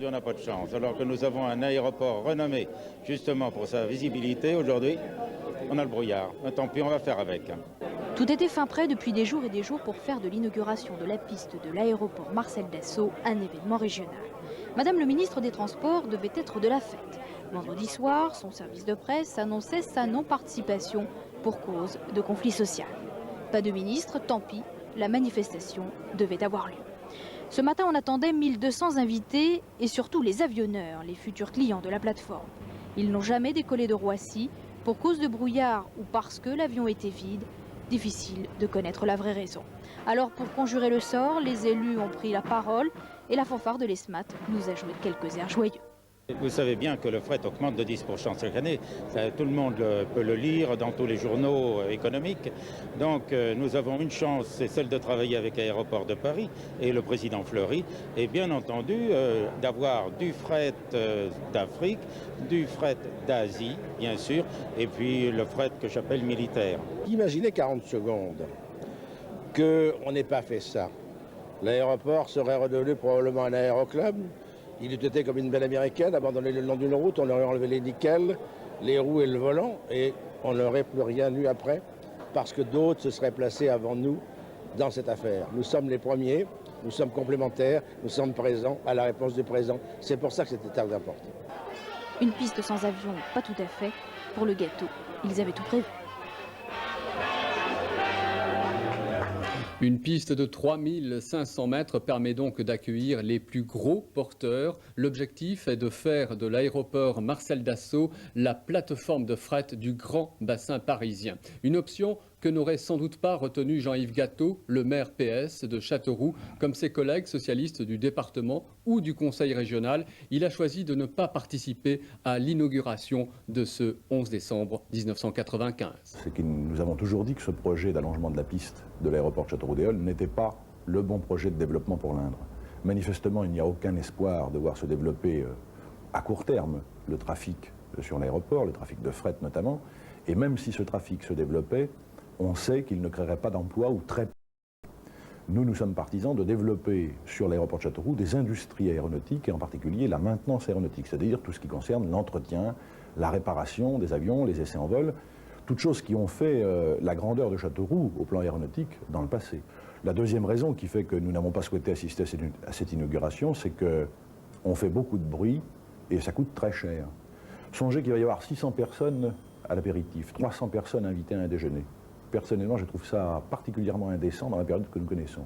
On n'a pas de chance, alors que nous avons un aéroport renommé justement pour sa visibilité. Aujourd'hui, on a le brouillard. Mais tant pis, on va faire avec. Tout était fin prêt depuis des jours et des jours pour faire de l'inauguration de la piste de l'aéroport Marcel Dassault un événement régional. Madame le ministre des Transports devait être de la fête. Vendredi soir, son service de presse annonçait sa non-participation pour cause de conflit social. Pas de ministre, tant pis, la manifestation devait avoir lieu. Ce matin, on attendait 1200 invités et surtout les avionneurs, les futurs clients de la plateforme. Ils n'ont jamais décollé de Roissy pour cause de brouillard ou parce que l'avion était vide. Difficile de connaître la vraie raison. Alors pour conjurer le sort, les élus ont pris la parole et la fanfare de l'ESMAT nous a joué quelques airs joyeux. Vous savez bien que le fret augmente de 10% chaque année. Tout le monde peut le lire dans tous les journaux économiques. Donc nous avons une chance, c'est celle de travailler avec Aéroports de Paris et le président Fleury. Et bien entendu d'avoir du fret d'Afrique, du fret d'Asie, bien sûr, et puis le fret que j'appelle militaire. Imaginez 40 secondes qu'on n'ait pas fait ça. L'aéroport serait redevenu probablement un aéroclub. Il eût été comme une belle américaine, abandonné le long d'une route, on aurait enlevé les nickels, les roues et le volant, et on n'aurait plus rien eu après, parce que d'autres se seraient placés avant nous dans cette affaire. Nous sommes les premiers, nous sommes complémentaires, nous sommes présents à la réponse du présent. C'est pour ça que c'était très important. Une piste sans avion, pas tout à fait. Pour le gâteau, ils avaient tout prévu. Une piste de 3500 mètres permet donc d'accueillir les plus gros porteurs. L'objectif est de faire de l'aéroport Marcel Dassault la plateforme de fret du grand bassin parisien. Une option que n'aurait sans doute pas retenu Jean-Yves Gatteau, le maire PS de Châteauroux, comme ses collègues socialistes du département ou du conseil régional. Il a choisi de ne pas participer à l'inauguration de ce 11 décembre 1995. C'est que nous avons toujours dit que ce projet d'allongement de la piste de l'aéroport de Châteauroux-d'Éole n'était pas le bon projet de développement pour l'Indre. Manifestement, il n'y a aucun espoir de voir se développer à court terme le trafic sur l'aéroport, le trafic de fret notamment. Et même si ce trafic se développait, on sait qu'il ne créerait pas d'emplois ou très peu. Nous sommes partisans de développer sur l'aéroport de Châteauroux des industries aéronautiques et en particulier la maintenance aéronautique, c'est-à-dire tout ce qui concerne l'entretien, la réparation des avions, les essais en vol, toutes choses qui ont fait la grandeur de Châteauroux au plan aéronautique dans le passé. La deuxième raison qui fait que nous n'avons pas souhaité assister à cette inauguration, c'est qu'on fait beaucoup de bruit et ça coûte très cher. Songez qu'il va y avoir 600 personnes à l'apéritif, 300 personnes invitées à un déjeuner. Personnellement, je trouve ça particulièrement indécent dans la période que nous connaissons.